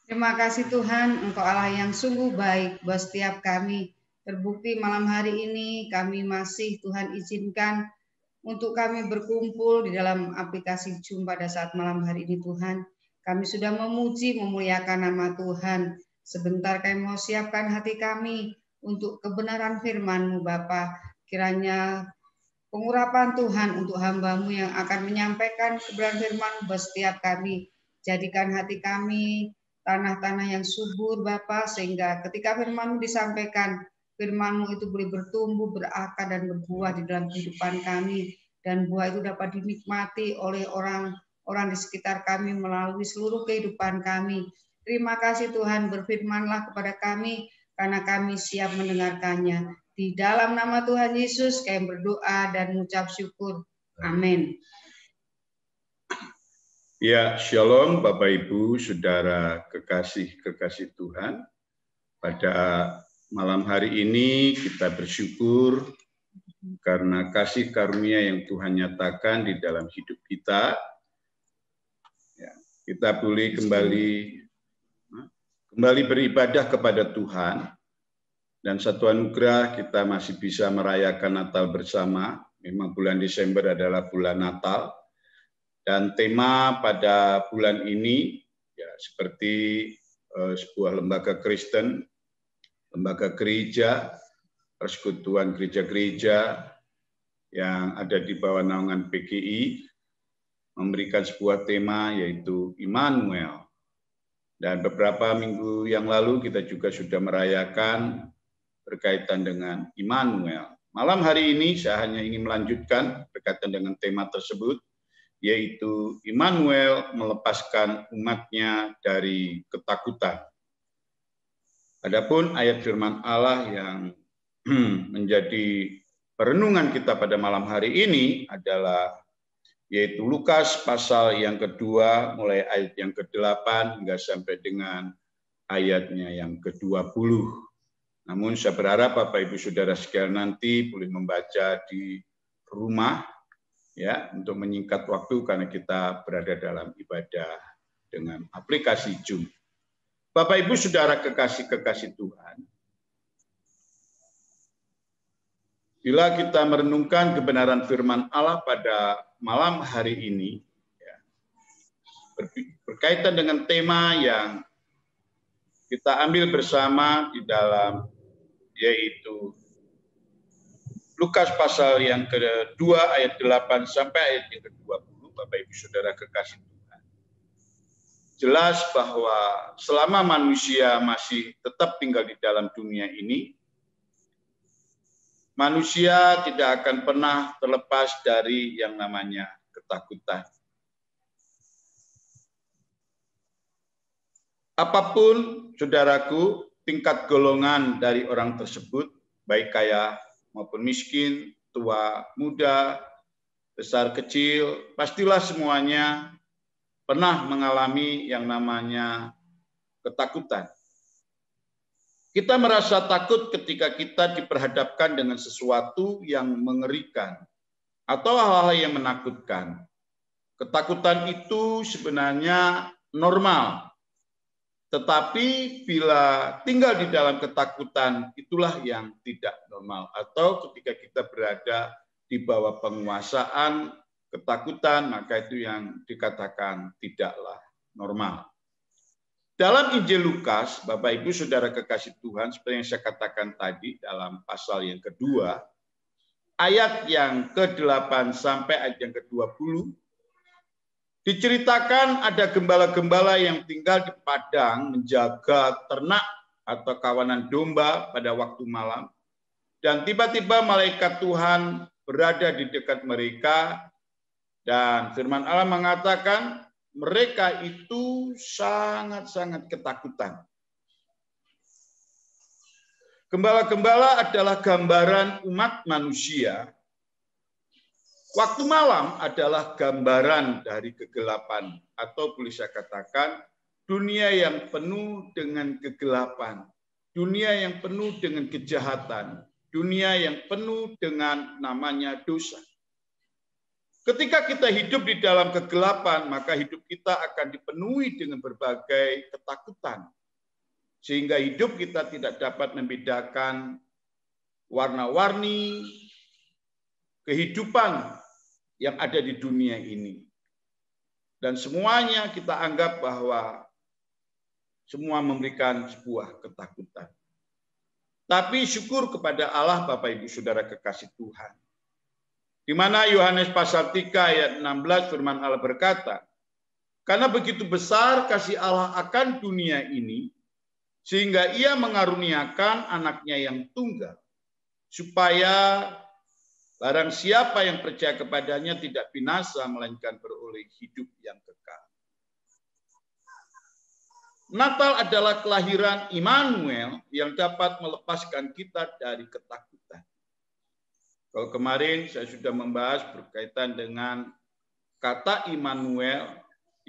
Terima kasih Tuhan, Engkau Allah yang sungguh baik buat setiap kami. Terbukti malam hari ini kami masih Tuhan izinkan untuk kami berkumpul di dalam aplikasi Zoom pada saat malam hari ini Tuhan. Kami sudah memuji, memuliakan nama Tuhan. Sebentar kami mau siapkan hati kami untuk kebenaran firman-Mu Bapa. Kiranya pengurapan Tuhan untuk hamba-Mu yang akan menyampaikan kebenaran firman-Mu buat setiap kami. Jadikan hati kami tanah-tanah yang subur Bapa, sehingga ketika firman-Mu disampaikan, firman-Mu itu boleh bertumbuh, berakar dan berbuah di dalam kehidupan kami, dan buah itu dapat dinikmati oleh orang-orang di sekitar kami melalui seluruh kehidupan kami. Terima kasih Tuhan, berfirmanlah kepada kami karena kami siap mendengarkannya. Di dalam nama Tuhan Yesus kami berdoa dan mengucap syukur. Amin. Ya, shalom Bapak Ibu, Saudara kekasih Tuhan. Pada malam hari ini kita bersyukur karena kasih karunia yang Tuhan nyatakan di dalam hidup kita. Ya, kita boleh kembali beribadah kepada Tuhan. Dan satu anugerah kita masih bisa merayakan Natal bersama. Memang bulan Desember adalah bulan Natal. Dan tema pada bulan ini ya seperti sebuah lembaga Kristen, lembaga gereja, persekutuan gereja-gereja yang ada di bawah naungan PGI memberikan sebuah tema yaitu Immanuel. Dan beberapa minggu yang lalu kita juga sudah merayakan berkaitan dengan Immanuel. Malam hari ini saya hanya ingin melanjutkan berkaitan dengan tema tersebut, yaitu Immanuel melepaskan umatnya dari ketakutan. Adapun ayat firman Allah yang menjadi perenungan kita pada malam hari ini adalah yaitu Lukas pasal yang kedua, mulai ayat yang ke-8 hingga sampai dengan ayatnya yang ke-20. Namun saya berharap Bapak Ibu Saudara sekalian nanti boleh membaca di rumah ya untuk menyingkat waktu karena kita berada dalam ibadah dengan aplikasi Zoom. Bapak Ibu Saudara kekasih Tuhan, bila kita merenungkan kebenaran firman Allah pada malam hari ini ya, berkaitan dengan tema yang kita ambil bersama di dalam yaitu Lukas pasal yang kedua ayat 8 sampai ayat yang ke-20, Bapak Ibu Saudara kekasih Tuhan. Jelas bahwa selama manusia masih tetap tinggal di dalam dunia ini, manusia tidak akan pernah terlepas dari yang namanya ketakutan. Apapun, saudaraku, tingkat golongan dari orang tersebut, baik kaya maupun miskin, tua, muda, besar, kecil, pastilah semuanya pernah mengalami yang namanya ketakutan. Kita merasa takut ketika kita diperhadapkan dengan sesuatu yang mengerikan atau hal-hal yang menakutkan. Ketakutan itu sebenarnya normal. Tetapi bila tinggal di dalam ketakutan, itulah yang tidak normal. Atau ketika kita berada di bawah penguasaan ketakutan, maka itu yang dikatakan tidaklah normal. Dalam Injil Lukas, Bapak Ibu Saudara kekasih Tuhan, seperti yang saya katakan tadi dalam pasal yang kedua, ayat yang ke-8 sampai ayat yang ke-20, diceritakan ada gembala-gembala yang tinggal di padang menjaga ternak atau kawanan domba pada waktu malam. Dan tiba-tiba malaikat Tuhan berada di dekat mereka. Dan firman Allah mengatakan mereka itu sangat-sangat ketakutan. Gembala-gembala adalah gambaran umat manusia. Waktu malam adalah gambaran dari kegelapan, atau boleh saya katakan dunia yang penuh dengan kegelapan, dunia yang penuh dengan kejahatan, dunia yang penuh dengan namanya dosa. Ketika kita hidup di dalam kegelapan, maka hidup kita akan dipenuhi dengan berbagai ketakutan. Sehingga hidup kita tidak dapat membedakan warna-warni kehidupan yang ada di dunia ini. Dan semuanya kita anggap bahwa semua memberikan sebuah ketakutan. Tapi syukur kepada Allah, Bapak Ibu Saudara kekasih Tuhan. Di mana Yohanes pasal 3 ayat 16 firman Allah berkata, karena begitu besar kasih Allah akan dunia ini, sehingga ia mengaruniakan anaknya yang tunggal, supaya barang siapa yang percaya kepadanya tidak binasa, melainkan beroleh hidup yang kekal. Natal adalah kelahiran Immanuel yang dapat melepaskan kita dari ketakutan. Kalau kemarin saya sudah membahas berkaitan dengan kata Immanuel,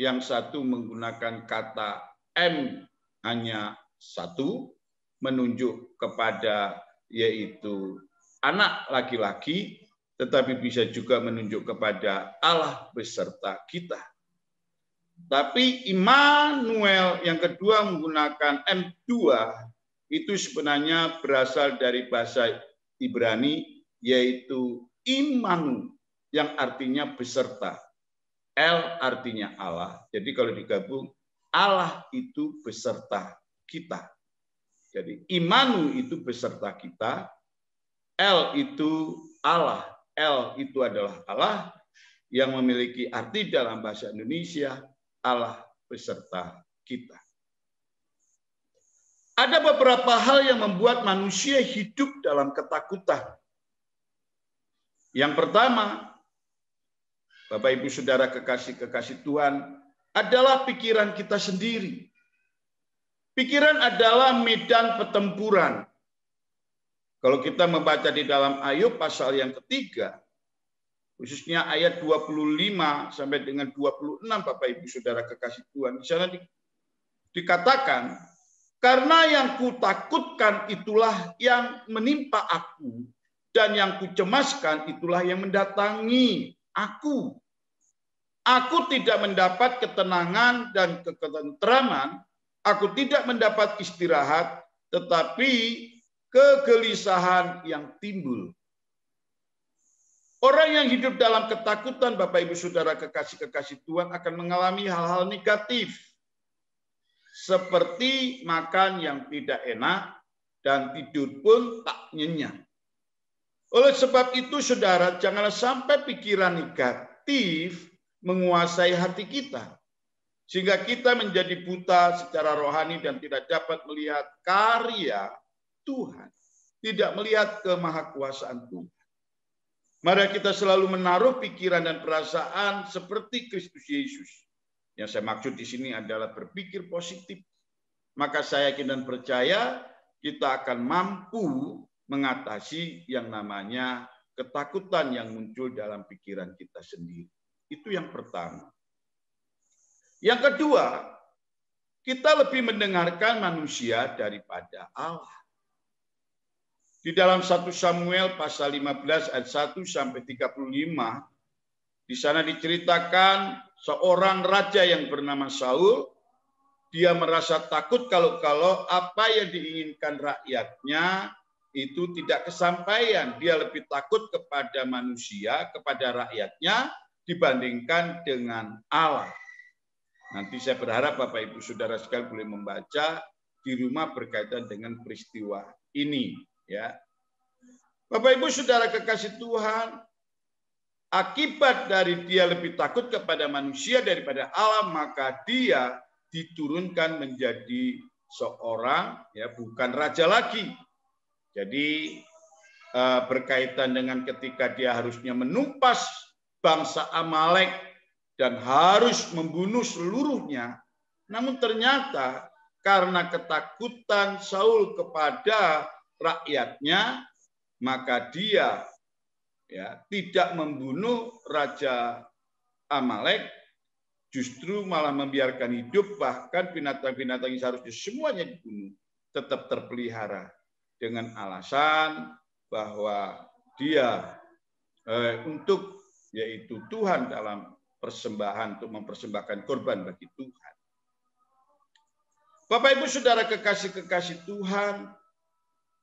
yang satu menggunakan kata M hanya satu, menunjuk kepada yaitu anak laki-laki, tetapi bisa juga menunjuk kepada Allah beserta kita. Tapi Immanuel yang kedua menggunakan M2, itu sebenarnya berasal dari bahasa Ibrani, yaitu Immanu, yang artinya beserta. L artinya Allah. Jadi kalau digabung, Allah itu beserta kita. Jadi Immanu itu beserta kita, L itu Allah. L itu adalah Allah yang memiliki arti dalam bahasa Indonesia, Allah beserta kita. Ada beberapa hal yang membuat manusia hidup dalam ketakutan. Yang pertama, Bapak Ibu Saudara kekasih-kekasih Tuhan, adalah pikiran kita sendiri. Pikiran adalah medan pertempuran. Kalau kita membaca di dalam Ayub pasal yang ketiga, khususnya ayat 25 sampai dengan 26, Bapak Ibu Saudara kekasih Tuhan, di sana dikatakan, karena yang kutakutkan itulah yang menimpa aku, dan yang kucemaskan itulah yang mendatangi aku. Aku tidak mendapat ketenangan dan ketentraman, aku tidak mendapat istirahat, tetapi kegelisahan yang timbul. Orang yang hidup dalam ketakutan, Bapak Ibu Saudara kekasih-kekasih Tuhan, akan mengalami hal-hal negatif. Seperti makan yang tidak enak dan tidur pun tak nyenyak. Oleh sebab itu, saudara, janganlah sampai pikiran negatif menguasai hati kita, sehingga kita menjadi buta secara rohani dan tidak dapat melihat karya Tuhan, tidak melihat kemahakuasaan Tuhan. Mari kita selalu menaruh pikiran dan perasaan seperti Kristus Yesus. Yang saya maksud di sini adalah berpikir positif. Maka saya yakin dan percaya kita akan mampu mengatasi yang namanya ketakutan yang muncul dalam pikiran kita sendiri. Itu yang pertama. Yang kedua, kita lebih mendengarkan manusia daripada Allah. Di dalam 1 Samuel pasal 15 ayat 1 sampai 35, di sana diceritakan seorang raja yang bernama Saul. Dia merasa takut kalau apa yang diinginkan rakyatnya itu tidak kesampaian. Dia lebih takut kepada manusia, kepada rakyatnya, dibandingkan dengan Allah. Nanti saya berharap Bapak Ibu Saudara sekalian boleh membaca di rumah berkaitan dengan peristiwa ini. Ya, Bapak Ibu Saudara kekasih Tuhan, akibat dari dia lebih takut kepada manusia daripada Allah, maka dia diturunkan menjadi seorang, ya, bukan raja lagi. Jadi berkaitan dengan ketika dia harusnya menumpas bangsa Amalek dan harus membunuh seluruhnya, namun ternyata karena ketakutan Saul kepada rakyatnya, maka dia, ya, tidak membunuh raja Amalek, justru malah membiarkan hidup, bahkan binatang-binatang yang seharusnya semuanya dibunuh tetap terpelihara dengan alasan bahwa dia untuk yaitu Tuhan dalam persembahan untuk mempersembahkan korban bagi Tuhan. Bapak Ibu Saudara kekasih-kekasih Tuhan,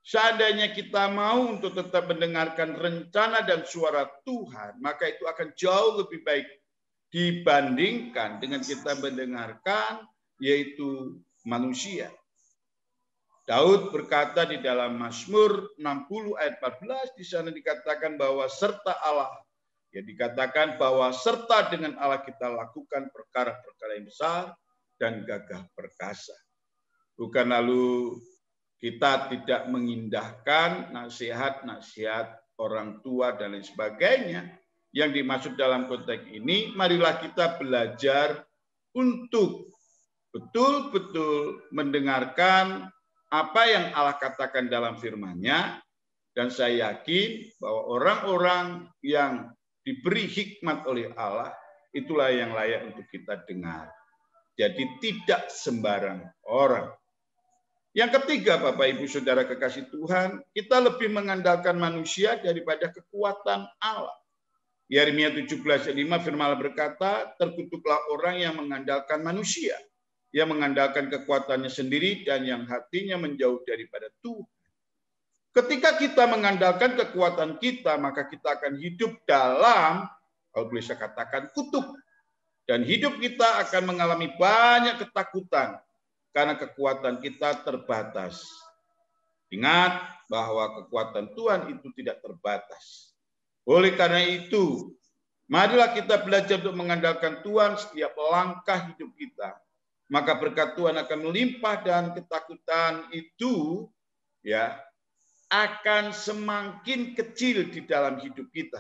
seandainya kita mau untuk tetap mendengarkan rencana dan suara Tuhan, maka itu akan jauh lebih baik dibandingkan dengan kita mendengarkan yaitu manusia. Daud berkata di dalam Mazmur 60 ayat 14, di sana dikatakan bahwa serta Allah, ya dikatakan bahwa serta dengan Allah kita lakukan perkara-perkara yang besar dan gagah perkasa. Bukan lalu kita tidak mengindahkan nasihat-nasihat orang tua dan lain sebagainya. Yang dimaksud dalam konteks ini, marilah kita belajar untuk betul-betul mendengarkan apa yang Allah katakan dalam firman-Nya, dan saya yakin bahwa orang-orang yang diberi hikmat oleh Allah, itulah yang layak untuk kita dengar. Jadi tidak sembarang orang. Yang ketiga, Bapak Ibu Saudara kekasih Tuhan, kita lebih mengandalkan manusia daripada kekuatan Allah. Yeremia 17:5 firman Allah berkata, terkutuklah orang yang mengandalkan manusia, yang mengandalkan kekuatannya sendiri dan yang hatinya menjauh daripada Tuhan. Ketika kita mengandalkan kekuatan kita, maka kita akan hidup dalam, kalau boleh saya katakan, kutuk. Dan hidup kita akan mengalami banyak ketakutan karena kekuatan kita terbatas. Ingat bahwa kekuatan Tuhan itu tidak terbatas. Oleh karena itu, marilah kita belajar untuk mengandalkan Tuhan setiap langkah hidup kita. Maka berkat Tuhan akan melimpah dan ketakutan itu ya akan semakin kecil di dalam hidup kita.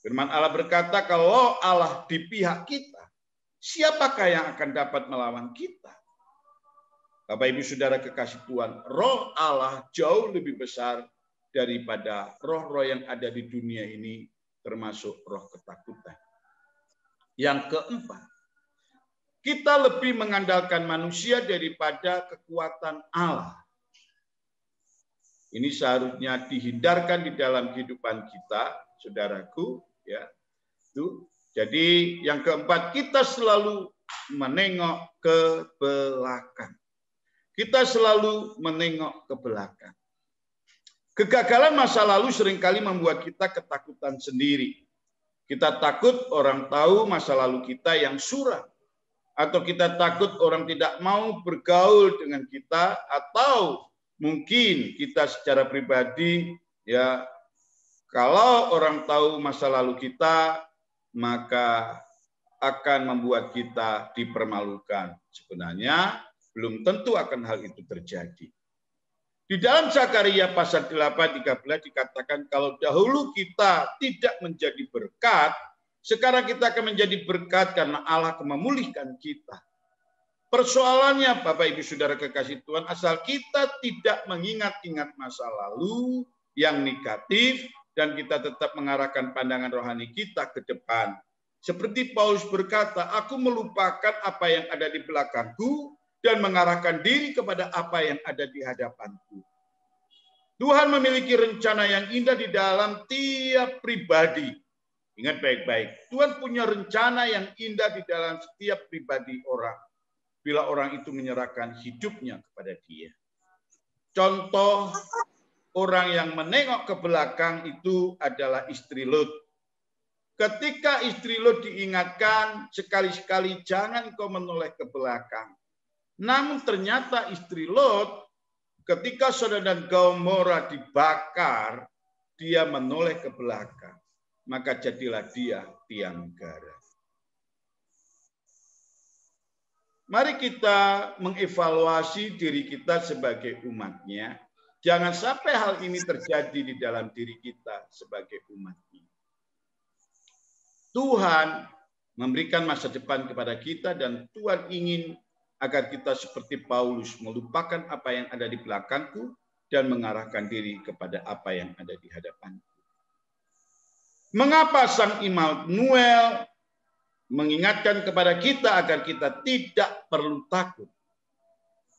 Firman Allah berkata, kalau Allah di pihak kita, siapakah yang akan dapat melawan kita? Bapak Ibu Saudara kekasih Tuhan, roh Allah jauh lebih besar daripada roh-roh yang ada di dunia ini, termasuk roh ketakutan. Yang keempat, kita lebih mengandalkan manusia daripada kekuatan Allah. Ini seharusnya dihindarkan di dalam kehidupan kita, saudaraku. Ya, itu. Jadi yang keempat, kita selalu menengok ke belakang. Kita selalu menengok ke belakang. Kegagalan masa lalu seringkali membuat kita ketakutan sendiri. Kita takut orang tahu masa lalu kita yang suram. Atau kita takut orang tidak mau bergaul dengan kita, atau mungkin kita secara pribadi ya kalau orang tahu masa lalu kita maka akan membuat kita dipermalukan. Sebenarnya belum tentu akan hal itu terjadi. Di dalam Zakaria pasal 8:13 dikatakan kalau dahulu kita tidak menjadi berkat, sekarang kita akan menjadi berkat karena Allah akan memulihkan kita. Persoalannya Bapak Ibu Saudara kekasih Tuhan, asal kita tidak mengingat-ingat masa lalu yang negatif dan kita tetap mengarahkan pandangan rohani kita ke depan. Seperti Paulus berkata, aku melupakan apa yang ada di belakangku dan mengarahkan diri kepada apa yang ada di hadapanku. Tuhan memiliki rencana yang indah di dalam tiap pribadi. Ingat baik-baik, Tuhan punya rencana yang indah di dalam setiap pribadi orang. Bila orang itu menyerahkan hidupnya kepada Dia. Contoh orang yang menengok ke belakang itu adalah istri Lot. Ketika istri Lot diingatkan, sekali-sekali jangan kau menoleh ke belakang. Namun ternyata istri Lot, ketika Sodom dan Gomora dibakar, dia menoleh ke belakang. Maka jadilah dia tiang negara. Mari kita mengevaluasi diri kita sebagai umatnya. Jangan sampai hal ini terjadi di dalam diri kita sebagai umatnya. Tuhan memberikan masa depan kepada kita dan Tuhan ingin agar kita seperti Paulus melupakan apa yang ada di belakangku dan mengarahkan diri kepada apa yang ada di hadapanku. Mengapa Sang Immanuel mengingatkan kepada kita agar kita tidak perlu takut?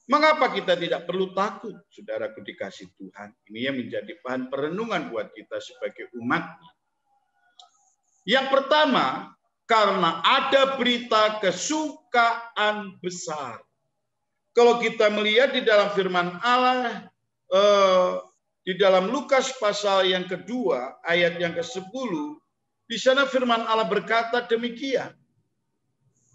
Mengapa kita tidak perlu takut, saudaraku dikasih Tuhan? Ini yang menjadi bahan perenungan buat kita sebagai umatnya. Yang pertama, karena ada berita kesukaan besar. Kalau kita melihat di dalam firman Allah, di dalam Lukas pasal yang kedua, ayat yang ke-10, di sana firman Allah berkata demikian.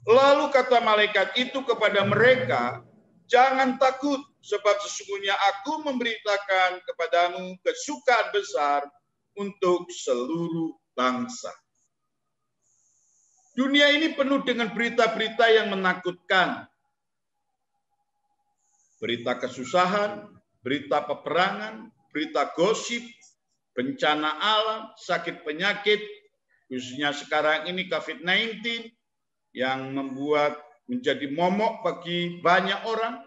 Lalu kata malaikat itu kepada mereka, jangan takut, sebab sesungguhnya aku memberitakan kepadamu kesukaan besar untuk seluruh bangsa. Dunia ini penuh dengan berita-berita yang menakutkan. Berita kesusahan, berita peperangan, berita gosip, bencana alam, sakit penyakit, khususnya sekarang ini COVID-19 yang membuat menjadi momok bagi banyak orang,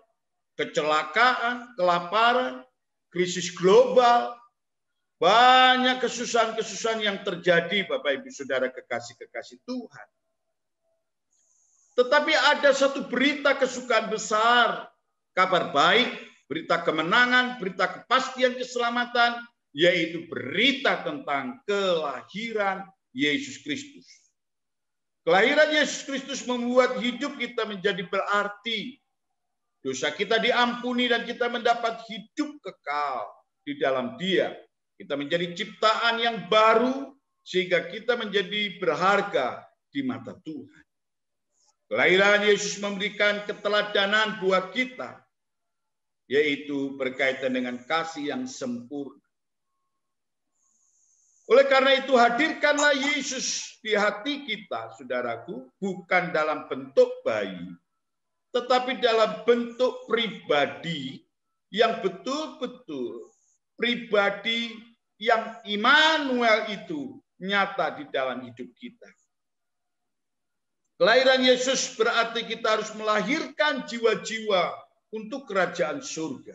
kecelakaan, kelaparan, krisis global, banyak kesusahan-kesusahan yang terjadi, Bapak Ibu Saudara kekasih-kekasih Tuhan. Tetapi ada satu berita kesukaan besar, kabar baik, berita kemenangan, berita kepastian keselamatan, yaitu berita tentang kelahiran Yesus Kristus. Kelahiran Yesus Kristus membuat hidup kita menjadi berarti. Dosa kita diampuni dan kita mendapat hidup kekal di dalam Dia. Kita menjadi ciptaan yang baru sehingga kita menjadi berharga di mata Tuhan. Kelahiran Yesus memberikan keteladanan buat kita, yaitu berkaitan dengan kasih yang sempurna. Oleh karena itu, hadirkanlah Yesus di hati kita, saudaraku, bukan dalam bentuk bayi, tetapi dalam bentuk pribadi yang betul-betul pribadi yang Immanuel itu nyata di dalam hidup kita. Kelahiran Yesus berarti kita harus melahirkan jiwa-jiwa untuk kerajaan surga.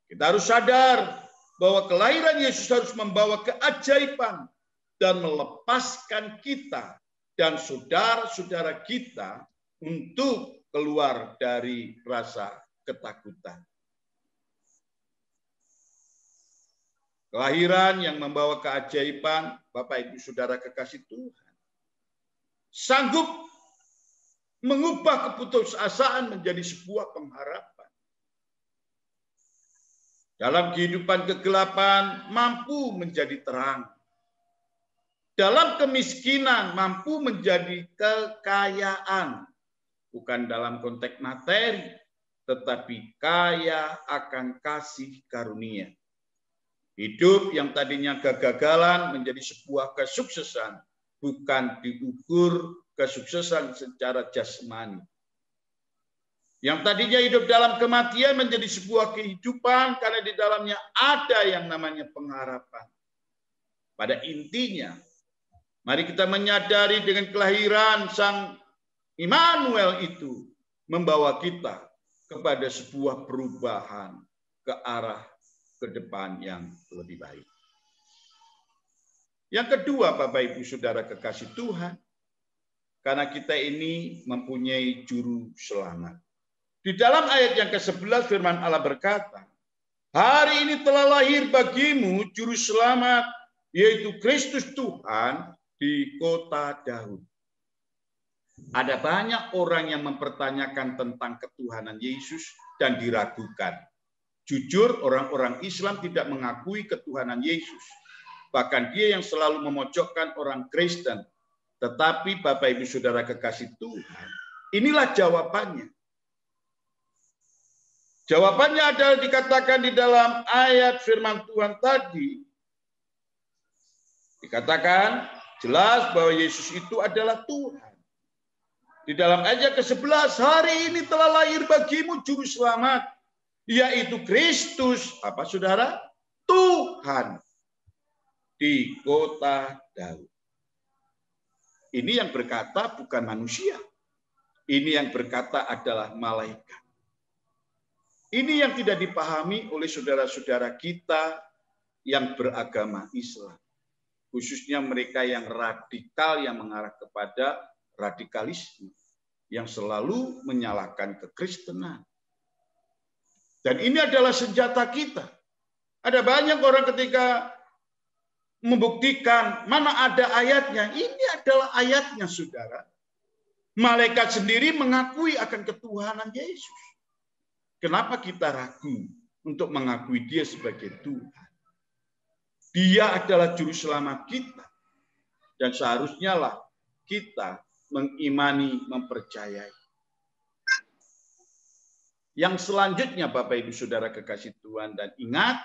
Kita harus sadar bahwa kelahiran Yesus harus membawa keajaiban dan melepaskan kita dan saudara-saudara kita untuk keluar dari rasa ketakutan. Kelahiran yang membawa keajaiban, Bapak Ibu Saudara kekasih Tuhan, sanggup mengubah keputusasaan menjadi sebuah pengharapan. Dalam kehidupan kegelapan mampu menjadi terang. Dalam kemiskinan mampu menjadi kekayaan. Bukan dalam konteks materi, tetapi kaya akan kasih karunia. Hidup yang tadinya kegagalan menjadi sebuah kesuksesan, bukan diukur kesuksesan secara jasmani. Yang tadinya hidup dalam kematian menjadi sebuah kehidupan karena di dalamnya ada yang namanya pengharapan. Pada intinya, mari kita menyadari dengan kelahiran Sang Immanuel itu membawa kita kepada sebuah perubahan ke arah ke depan yang lebih baik. Yang kedua, Bapak Ibu Saudara kekasih Tuhan, karena kita ini mempunyai juru selamat. Di dalam ayat yang ke-11 firman Allah berkata, hari ini telah lahir bagimu juru selamat, yaitu Kristus Tuhan di kota Daud. Ada banyak orang yang mempertanyakan tentang ketuhanan Yesus dan diragukan. Jujur, orang-orang Islam tidak mengakui ketuhanan Yesus. Bahkan dia yang selalu memojokkan orang Kristen. Tetapi Bapak Ibu Saudara kekasih Tuhan, inilah jawabannya. Jawabannya adalah dikatakan di dalam ayat firman Tuhan tadi. Dikatakan jelas bahwa Yesus itu adalah Tuhan. Di dalam ayat ke-11, hari ini telah lahir bagimu juru selamat, yaitu Kristus, apa saudara? Tuhan di kota Daud. Ini yang berkata bukan manusia. Ini yang berkata adalah malaikat. Ini yang tidak dipahami oleh saudara-saudara kita yang beragama Islam. Khususnya mereka yang radikal, yang mengarah kepada radikalisme. Yang selalu menyalahkan kekristenan. Dan ini adalah senjata kita. Ada banyak orang ketika membuktikan mana ada ayatnya. Ini adalah ayatnya, saudara. Malaikat sendiri mengakui akan ketuhanan Yesus. Kenapa kita ragu untuk mengakui dia sebagai Tuhan? Dia adalah juru selamat kita. Dan seharusnya lah kita mengimani, mempercayai. Yang selanjutnya, Bapak Ibu Saudara kekasih Tuhan, dan ingat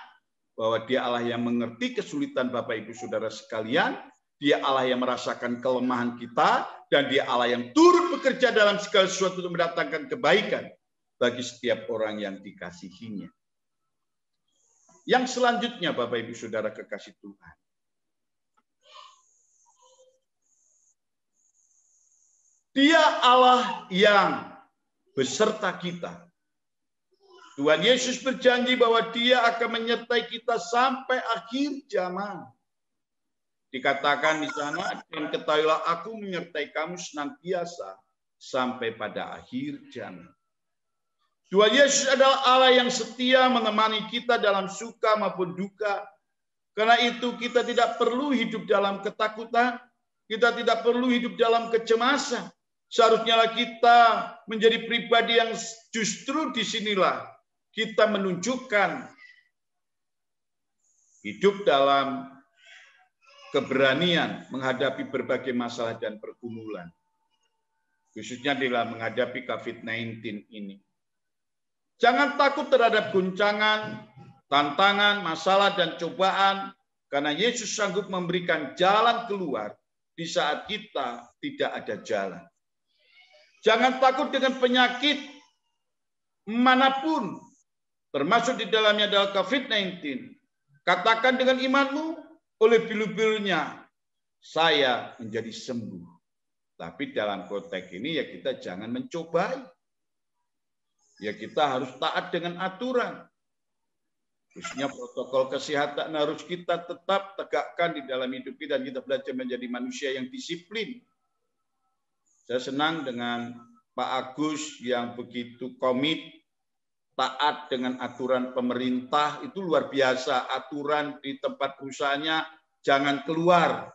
bahwa dia Allah yang mengerti kesulitan Bapak Ibu Saudara sekalian, dia Allah yang merasakan kelemahan kita, dan dia Allah yang turut bekerja dalam segala sesuatu untuk mendatangkan kebaikan bagi setiap orang yang dikasihinya. Yang selanjutnya, Bapak Ibu Saudara kekasih Tuhan, dia Allah yang beserta kita. Tuhan Yesus berjanji bahwa dia akan menyertai kita sampai akhir zaman. Dikatakan di sana, dan ketahuilah aku menyertai kamu senantiasa sampai pada akhir zaman. Tuhan Yesus adalah Allah yang setia menemani kita dalam suka maupun duka. Karena itu kita tidak perlu hidup dalam ketakutan, kita tidak perlu hidup dalam kecemasan. Seharusnya kita menjadi pribadi yang justru disinilah kita menunjukkan hidup dalam keberanian menghadapi berbagai masalah dan pergumulan. Khususnya dalam menghadapi COVID-19 ini. Jangan takut terhadap guncangan, tantangan, masalah, dan cobaan, karena Yesus sanggup memberikan jalan keluar di saat kita tidak ada jalan. Jangan takut dengan penyakit manapun, termasuk di dalamnya adalah COVID-19. Katakan dengan imanmu, oleh pilu-pilunya saya menjadi sembuh. Tapi dalam konteks ini ya kita jangan mencobai. Ya kita harus taat dengan aturan. Khususnya protokol kesehatan harus kita tetap tegakkan di dalam hidup kita, dan kita belajar menjadi manusia yang disiplin. Saya senang dengan Pak Agus yang begitu komit, taat dengan aturan pemerintah, itu luar biasa. Aturan di tempat usahanya jangan keluar.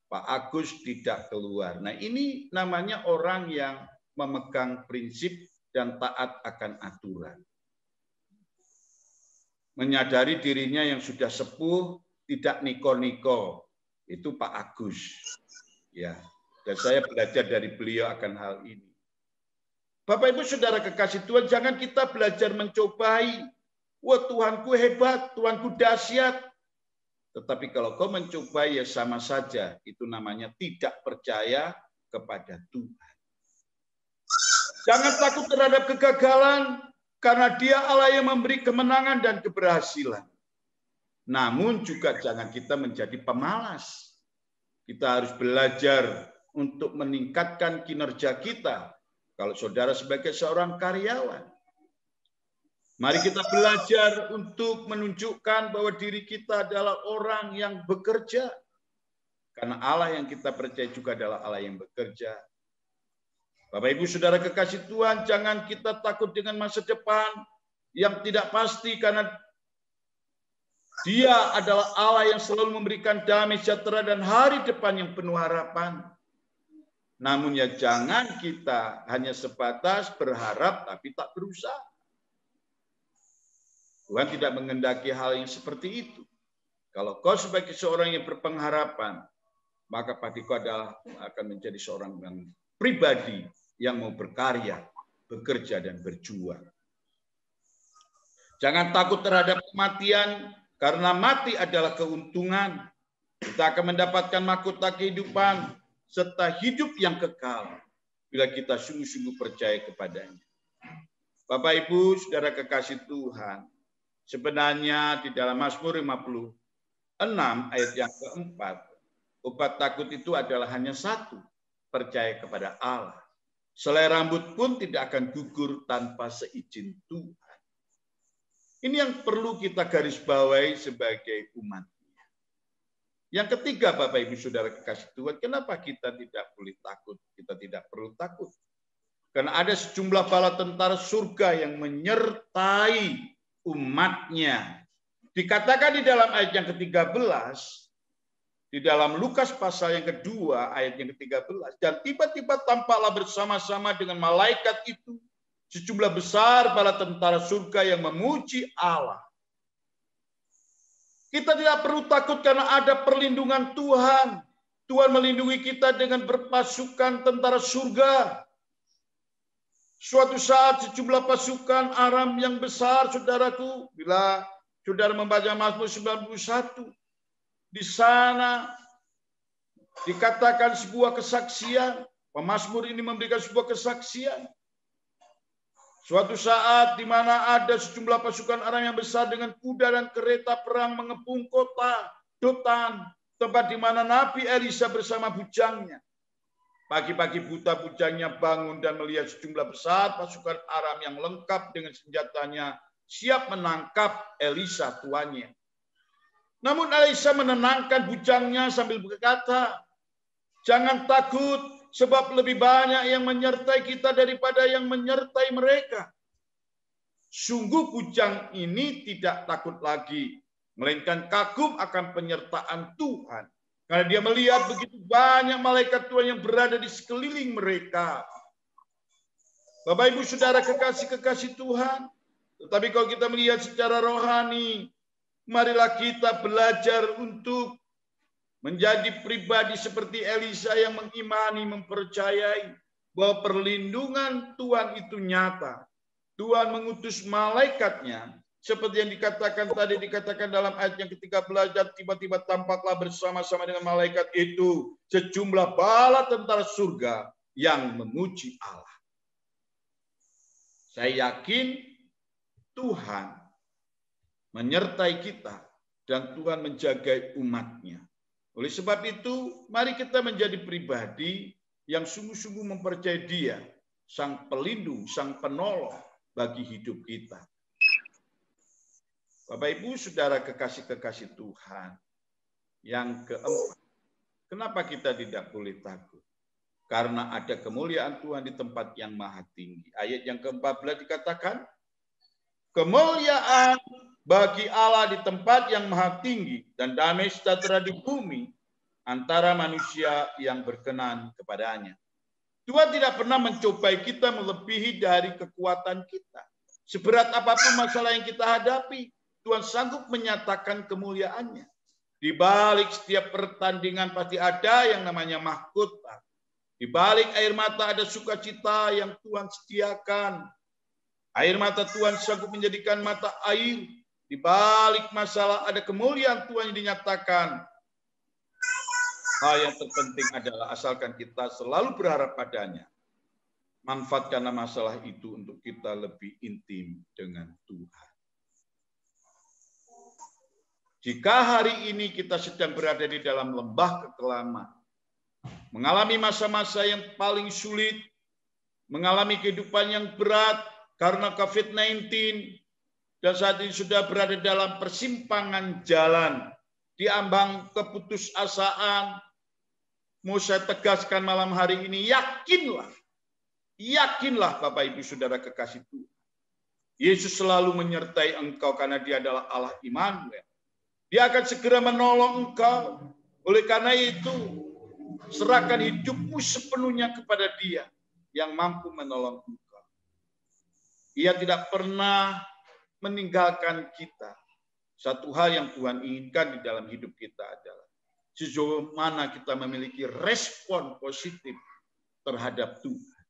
Pak Agus tidak keluar. Nah ini namanya orang yang memegang prinsip dan taat akan aturan. Menyadari dirinya yang sudah sepuh, tidak niko-niko. Itu Pak Agus. Ya. Dan saya belajar dari beliau akan hal ini. Bapak Ibu Saudara kekasih Tuhan, jangan kita belajar mencobai. Wah Tuhanku hebat, Tuhanku dahsyat. Tetapi kalau kau mencobai ya sama saja. Itu namanya tidak percaya kepada Tuhan. Jangan takut terhadap kegagalan, karena dia Allah yang memberi kemenangan dan keberhasilan. Namun juga jangan kita menjadi pemalas. Kita harus belajar untuk meningkatkan kinerja kita. Kalau saudara sebagai seorang karyawan, mari kita belajar untuk menunjukkan bahwa diri kita adalah orang yang bekerja. Karena Allah yang kita percaya juga adalah Allah yang bekerja. Bapak Ibu Saudara kekasih Tuhan, jangan kita takut dengan masa depan yang tidak pasti, karena Dia adalah Allah yang selalu memberikan damai sejahtera dan hari depan yang penuh harapan. Namun ya jangan kita hanya sebatas berharap tapi tak berusaha. Tuhan tidak menghendaki hal yang seperti itu. Kalau kau sebagai seorang yang berpengharapan, maka pasti kau akan menjadi seorang yang pribadi yang mau berkarya, bekerja, dan berjuang. Jangan takut terhadap kematian, karena mati adalah keuntungan. Kita akan mendapatkan mahkota kehidupan serta hidup yang kekal bila kita sungguh-sungguh percaya kepadanya. Bapak Ibu Saudara kekasih Tuhan, sebenarnya di dalam Mazmur 56 ayat yang keempat, obat takut itu adalah hanya satu, percaya kepada Allah. Selai rambut pun tidak akan gugur tanpa seizin Tuhan. Ini yang perlu kita garis bawahi sebagai umat. Yang ketiga, Bapak Ibu Saudara kekasih Tuhan, kenapa kita tidak boleh takut? Kita tidak perlu takut. Karena ada sejumlah bala tentara surga yang menyertai umatnya. Dikatakan di dalam ayat yang ke-13, di dalam Lukas pasal yang kedua ayat yang ke-13. Dan tiba-tiba tampaklah bersama-sama dengan malaikat itu sejumlah besar bala tentara surga yang memuji Allah. Kita tidak perlu takut karena ada perlindungan Tuhan. Tuhan melindungi kita dengan berpasukan tentara surga. Suatu saat sejumlah pasukan Aram yang besar, saudaraku, bila saudara membaca Mazmur 91, di sana dikatakan sebuah kesaksian. Pemazmur ini memberikan sebuah kesaksian. Suatu saat di mana ada sejumlah pasukan Aram yang besar dengan kuda dan kereta perang mengepung kota Dotan, tempat di mana Nabi Elisa bersama bujangnya. Pagi-pagi buta bujangnya bangun dan melihat sejumlah besar pasukan Aram yang lengkap dengan senjatanya siap menangkap Elisa tuannya. Namun Elisa menenangkan bujangnya sambil berkata, "Jangan takut, sebab lebih banyak yang menyertai kita daripada yang menyertai mereka." Sungguh bujang ini tidak takut lagi, melainkan kagum akan penyertaan Tuhan. Karena dia melihat begitu banyak malaikat Tuhan yang berada di sekeliling mereka. Bapak Ibu Saudara kekasih-kekasih Tuhan, tetapi kalau kita melihat secara rohani, marilah kita belajar untuk menjadi pribadi seperti Elisa yang mengimani, mempercayai bahwa perlindungan Tuhan itu nyata. Tuhan mengutus malaikatnya, seperti yang dikatakan dalam ayat yang ke-13, dan tiba-tiba tampaklah bersama-sama dengan malaikat itu sejumlah bala tentara surga yang memuji Allah. Saya yakin Tuhan menyertai kita dan Tuhan menjaga umatnya. Oleh sebab itu, mari kita menjadi pribadi yang sungguh-sungguh mempercayai Dia, Sang Pelindung, Sang Penolong bagi hidup kita. Bapak Ibu Saudara kekasih-kekasih Tuhan, yang keempat, kenapa kita tidak boleh takut? Karena ada kemuliaan Tuhan di tempat yang maha tinggi. Ayat yang ke-14 dikatakan, kemuliaan bagi Allah di tempat yang maha tinggi dan damai sejahtera di bumi antara manusia yang berkenan kepadanya. Tuhan tidak pernah mencobai kita melebihi dari kekuatan kita. Seberat apapun masalah yang kita hadapi, Tuhan sanggup menyatakan kemuliaannya. Di balik setiap pertandingan pasti ada yang namanya mahkota. Di balik air mata ada sukacita yang Tuhan sediakan. Air mata Tuhan sanggup menjadikan mata air. Di balik masalah ada kemuliaan Tuhan yang dinyatakan. Hal yang terpenting adalah asalkan kita selalu berharap padanya. Manfaatkanlah masalah itu untuk kita lebih intim dengan Tuhan. Jika hari ini kita sedang berada di dalam lembah kekelaman, mengalami masa-masa yang paling sulit, mengalami kehidupan yang berat karena COVID-19, dan saat ini sudah berada dalam persimpangan jalan, diambang keputusasaan, mau saya tegaskan malam hari ini, yakinlah Bapak Ibu Saudara kekasih Tuhan. Yesus selalu menyertai engkau karena Dia adalah Allah Immanuel. Dia akan segera menolong engkau. Oleh karena itu, serahkan hidupmu sepenuhnya kepada Dia yang mampu menolong engkau. Ia tidak pernah meninggalkan kita. Satu hal yang Tuhan inginkan di dalam hidup kita adalah sejauh mana kita memiliki respon positif terhadap Tuhan.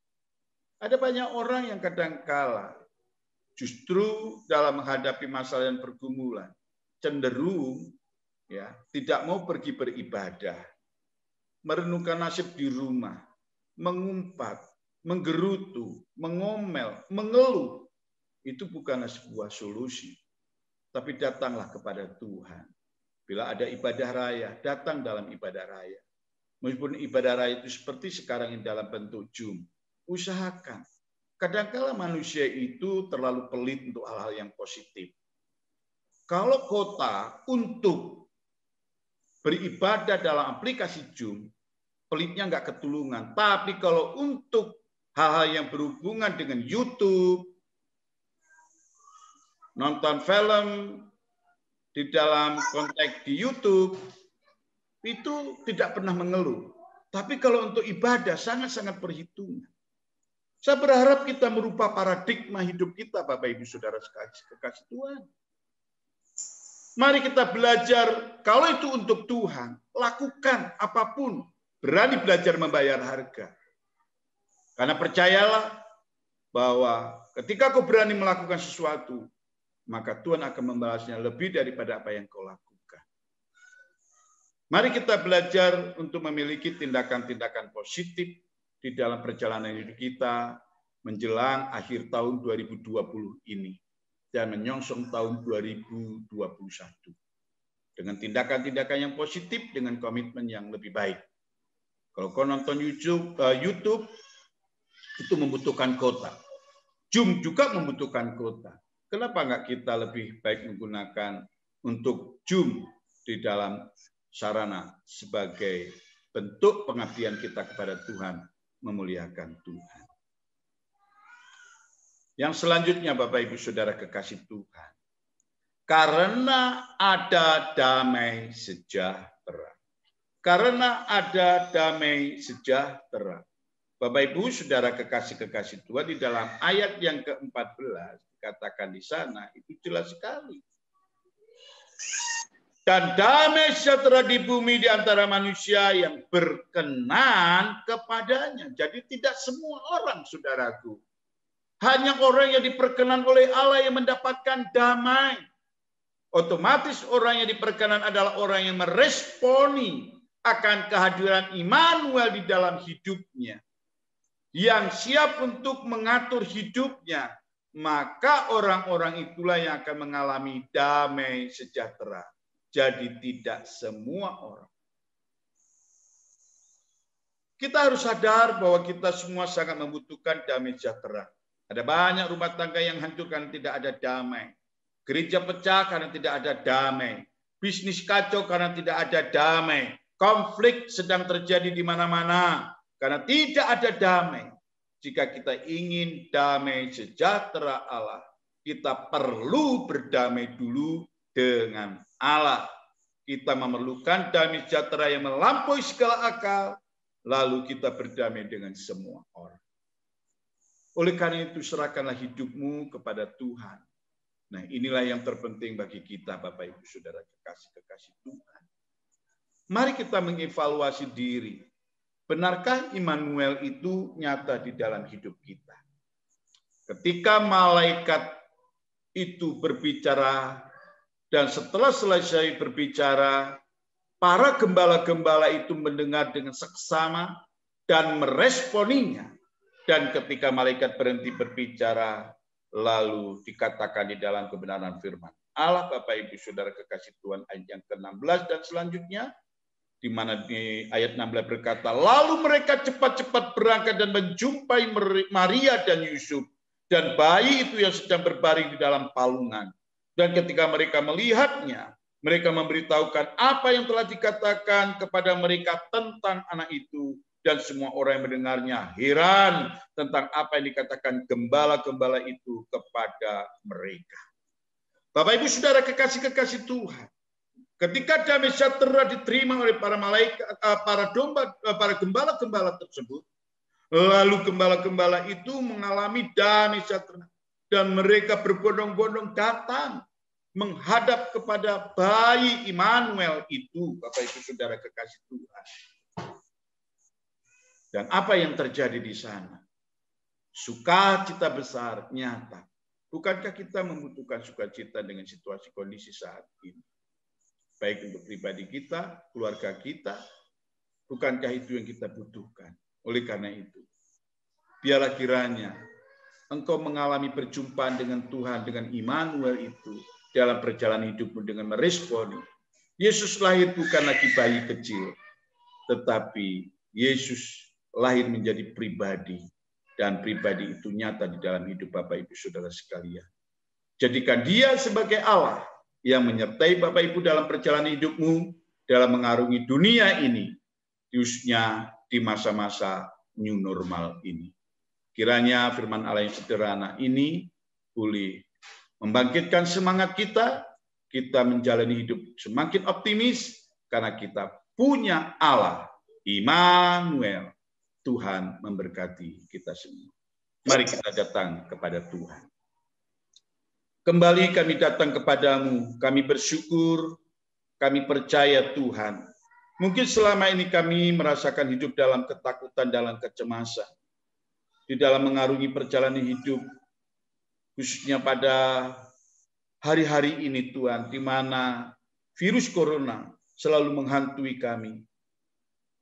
Ada banyak orang yang kadangkala justru dalam menghadapi masalah dan pergumulan cenderung tidak mau pergi beribadah, merenungkan nasib di rumah, mengumpat, menggerutu, mengomel, mengeluh. Itu bukanlah sebuah solusi. Tapi datanglah kepada Tuhan. Bila ada ibadah raya, datang dalam ibadah raya. Meskipun ibadah raya itu seperti sekarang ini dalam bentuk Zoom, usahakan. Kadangkala manusia itu terlalu pelit untuk hal-hal yang positif. Kalau kota untuk beribadah dalam aplikasi Zoom, pelitnya nggak ketulungan. Tapi kalau untuk hal-hal yang berhubungan dengan YouTube, nonton film di dalam konteks di YouTube, itu tidak pernah mengeluh. Tapi kalau untuk ibadah sangat-sangat perhitungan. Saya berharap kita merubah paradigma hidup kita, Bapak Ibu Saudara kekasih Tuhan. Mari kita belajar, kalau itu untuk Tuhan, lakukan apapun. Berani belajar membayar harga. Karena percayalah bahwa ketika kau berani melakukan sesuatu, maka Tuhan akan membalasnya lebih daripada apa yang kau lakukan. Mari kita belajar untuk memiliki tindakan-tindakan positif di dalam perjalanan hidup kita menjelang akhir tahun 2020 ini dan menyongsong tahun 2021. Dengan tindakan-tindakan yang positif, dengan komitmen yang lebih baik. Kalau kau nonton YouTube itu membutuhkan kuota. Zoom juga membutuhkan kuota. Kenapa enggak kita lebih baik menggunakan untuk Zoom di dalam sarana sebagai bentuk pengabdian kita kepada Tuhan, memuliakan Tuhan. Yang selanjutnya, Bapak Ibu Saudara kekasih Tuhan, karena ada damai sejahtera. Karena ada damai sejahtera. Bapak Ibu Saudara kekasih-kekasih Tuhan, di dalam ayat yang ke-14 dikatakan di sana itu jelas sekali. Dan damai sejahtera di bumi di antara manusia yang berkenan kepadanya. Jadi tidak semua orang, saudaraku. Hanya orang yang diperkenan oleh Allah yang mendapatkan damai. Otomatis orang yang diperkenan adalah orang yang meresponi akan kehadiran Immanuel di dalam hidupnya. Yang siap untuk mengatur hidupnya. Maka orang-orang itulah yang akan mengalami damai sejahtera. Jadi tidak semua orang. Kita harus sadar bahwa kita semua sangat membutuhkan damai sejahtera. Ada banyak rumah tangga yang hancur karena tidak ada damai. Gereja pecah karena tidak ada damai. Bisnis kacau karena tidak ada damai. Konflik sedang terjadi di mana-mana karena tidak ada damai. Jika kita ingin damai sejahtera Allah, kita perlu berdamai dulu dengan Allah. Kita memerlukan damai sejahtera yang melampaui segala akal, lalu kita berdamai dengan semua orang. Oleh karena itu, serahkanlah hidupmu kepada Tuhan. Nah, inilah yang terpenting bagi kita, Bapak Ibu Saudara kekasih-kekasih Tuhan. Mari kita mengevaluasi diri. Benarkah Immanuel itu nyata di dalam hidup kita? Ketika malaikat itu berbicara, dan setelah selesai berbicara, para gembala-gembala itu mendengar dengan seksama dan meresponinya. Dan ketika malaikat berhenti berbicara, lalu dikatakan di dalam kebenaran firman Allah, Bapak Ibu Saudara kekasih Tuhan, ayat yang ke-16 dan selanjutnya, di mana di ayat 16 berkata, lalu mereka cepat-cepat berangkat dan menjumpai Maria dan Yusuf, dan bayi itu yang sedang berbaring di dalam palungan. Dan ketika mereka melihatnya, mereka memberitahukan apa yang telah dikatakan kepada mereka tentang anak itu. Dan semua orang yang mendengarnya heran tentang apa yang dikatakan gembala-gembala itu kepada mereka. Bapak Ibu Saudara kekasih-kekasih Tuhan, ketika damai sejahtera diterima oleh para malaikat, para gembala-gembala tersebut, lalu gembala-gembala itu mengalami damai sejahtera dan mereka berbondong-bondong datang menghadap kepada bayi Immanuel itu, Bapak Ibu Saudara kekasih Tuhan. Dan apa yang terjadi di sana? Sukacita besar nyata. Bukankah kita membutuhkan sukacita dengan situasi kondisi saat ini? Baik untuk pribadi kita, keluarga kita, bukankah itu yang kita butuhkan? Oleh karena itu, biarlah kiranya engkau mengalami perjumpaan dengan Tuhan, dengan Immanuel itu, dalam perjalanan hidupmu dengan meresponi. Yesus lahir bukan lagi bayi kecil, tetapi Yesus lahir menjadi pribadi, dan pribadi itu nyata di dalam hidup Bapak Ibu Saudara sekalian. Jadikan dia sebagai Allah yang menyertai Bapak Ibu dalam perjalanan hidupmu, dalam mengarungi dunia ini, khususnya di masa-masa new normal ini. Kiranya firman Allah yang sederhana ini boleh membangkitkan semangat kita menjalani hidup semakin optimis, karena kita punya Allah, Immanuel. Tuhan memberkati kita semua. Mari kita datang kepada Tuhan. Kembali kami datang kepadamu, kami bersyukur, kami percaya Tuhan. Mungkin selama ini kami merasakan hidup dalam ketakutan, dalam kecemasan. Di dalam mengarungi perjalanan hidup, khususnya pada hari-hari ini Tuhan, di mana virus corona selalu menghantui kami.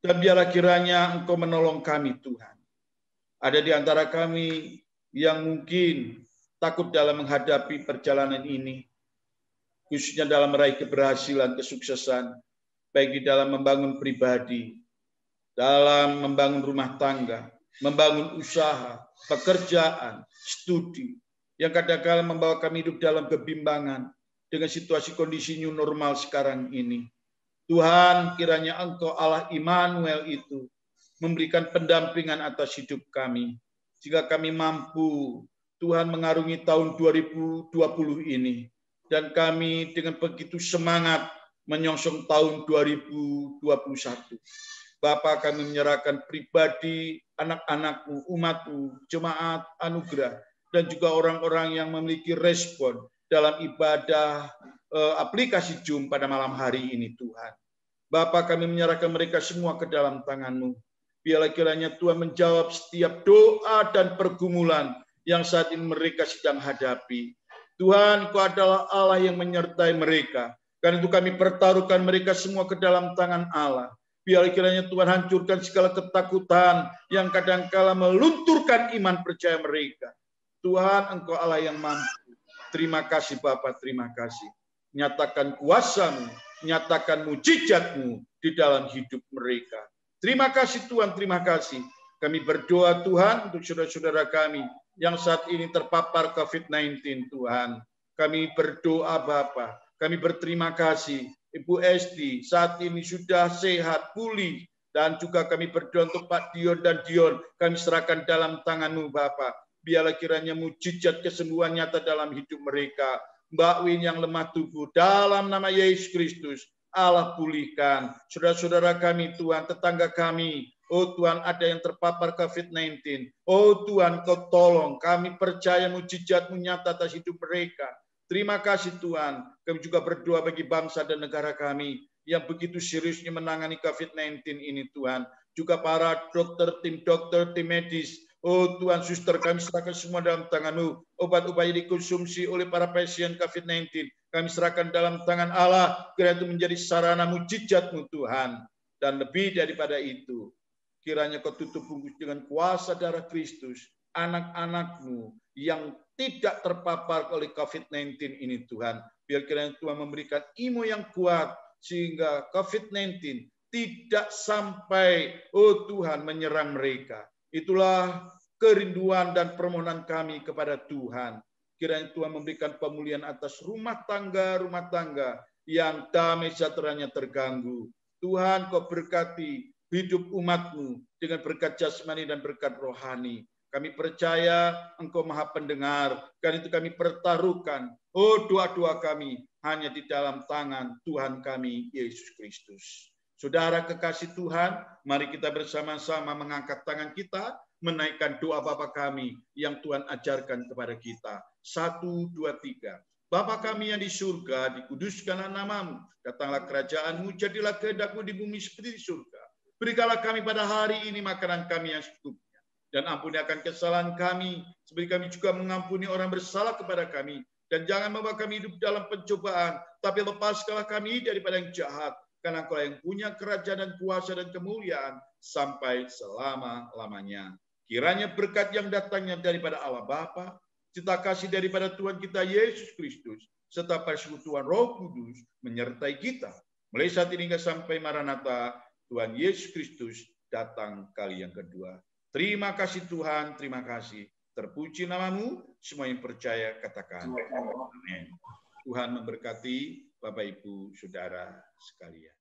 Dan biarlah kiranya Engkau menolong kami Tuhan. Ada di antara kami yang mungkin takut dalam menghadapi perjalanan ini, khususnya dalam meraih keberhasilan, kesuksesan, baik di dalam membangun pribadi, dalam membangun rumah tangga, membangun usaha, pekerjaan, studi, yang kadang-kadang membawa kami hidup dalam kebimbangan dengan situasi kondisi new normal sekarang ini. Tuhan, kiranya Engkau Allah Immanuel itu memberikan pendampingan atas hidup kami, sehingga kami mampu Tuhan mengarungi tahun 2020 ini, dan kami dengan begitu semangat menyongsong tahun 2021. Bapa, kami menyerahkan pribadi, anak-anakmu, umatmu, jemaat anugerah, dan juga orang-orang yang memiliki respon dalam ibadah aplikasi Zoom pada malam hari ini Tuhan. Bapa, kami menyerahkan mereka semua ke dalam tangan-Mu. Biarlah kiranya Tuhan menjawab setiap doa dan pergumulan yang saat ini mereka sedang hadapi. Tuhan, Engkau adalah Allah yang menyertai mereka. Karena itu kami pertaruhkan mereka semua ke dalam tangan Allah. Biarlah kiranya Tuhan hancurkan segala ketakutan yang kadang-kala melunturkan iman percaya mereka. Tuhan, Engkau Allah yang mampu. Terima kasih Bapa, terima kasih. Nyatakan kuasa-Mu, nyatakan mujizat-Mu di dalam hidup mereka. Terima kasih Tuhan, terima kasih. Kami berdoa Tuhan untuk saudara-saudara kami yang saat ini terpapar COVID-19 Tuhan. Kami berdoa Bapa, kami berterima kasih Ibu Esti saat ini sudah sehat, pulih. Dan juga kami berdoa untuk Pak Dion dan Dion, kami serahkan dalam tangan-Mu Bapa. Biarlah kiranya mujizat kesembuhan nyata dalam hidup mereka. Mbak Win yang lemah tubuh, dalam nama Yesus Kristus, Allah pulihkan. Saudara-saudara kami Tuhan, tetangga kami, oh Tuhan ada yang terpapar COVID-19. Oh Tuhan, Kau tolong, kami percaya mujizat-Mu nyata atas hidup mereka. Terima kasih Tuhan. Kami juga berdoa bagi bangsa dan negara kami yang begitu seriusnya menangani COVID-19 ini Tuhan. Juga para dokter, tim medis. Oh Tuhan, suster kami serahkan semua dalam tangan-Mu. Obat-obat yang dikonsumsi oleh para pasien COVID-19 kami serahkan dalam tangan Allah. Kiranya itu menjadi sarana mujizat-Mu Tuhan. Dan lebih daripada itu, kiranya Kau tutup bungkus dengan kuasa darah Kristus. Anak-anak-Mu yang tidak terpapar oleh COVID-19 ini Tuhan. Biar kiranya Tuhan memberikan imun yang kuat. Sehingga COVID-19 tidak sampai, oh Tuhan, menyerang mereka. Itulah kerinduan dan permohonan kami kepada Tuhan. Kiranya Tuhan memberikan pemulihan atas rumah tangga yang damai sejahteranya terganggu. Tuhan, Kau berkati hidup umat-Mu dengan berkat jasmani dan berkat rohani. Kami percaya Engkau Maha Pendengar. Karena itu kami pertaruhkan, oh doa-doa kami hanya di dalam tangan Tuhan kami, Yesus Kristus. Saudara kekasih Tuhan, mari kita bersama-sama mengangkat tangan kita, menaikkan doa Bapa kami yang Tuhan ajarkan kepada kita. 1, 2, 3. Bapa kami yang di surga, dikuduskanlah nama-Mu. Datanglah kerajaan-Mu, jadilah kehendak-Mu di bumi seperti di surga. Berikanlah kami pada hari ini makanan kami yang secukupnya. Dan ampuni akan kesalahan kami, seperti kami juga mengampuni orang bersalah kepada kami. Dan jangan membawa kami hidup dalam pencobaan, tapi lepaskanlah kami daripada yang jahat. Karena Engkau yang punya kerajaan dan kuasa dan kemuliaan sampai selama-lamanya. Kiranya berkat yang datangnya daripada Allah Bapa, cinta kasih daripada Tuhan kita Yesus Kristus, serta persekutuan Roh Kudus menyertai kita. Mulai saat ini hingga sampai Maranatha, Tuhan Yesus Kristus datang kali yang kedua. Terima kasih Tuhan, terima kasih. Terpuji nama-Mu, semua yang percaya katakan amin. Tuhan memberkati Bapak Ibu Saudara sekalian.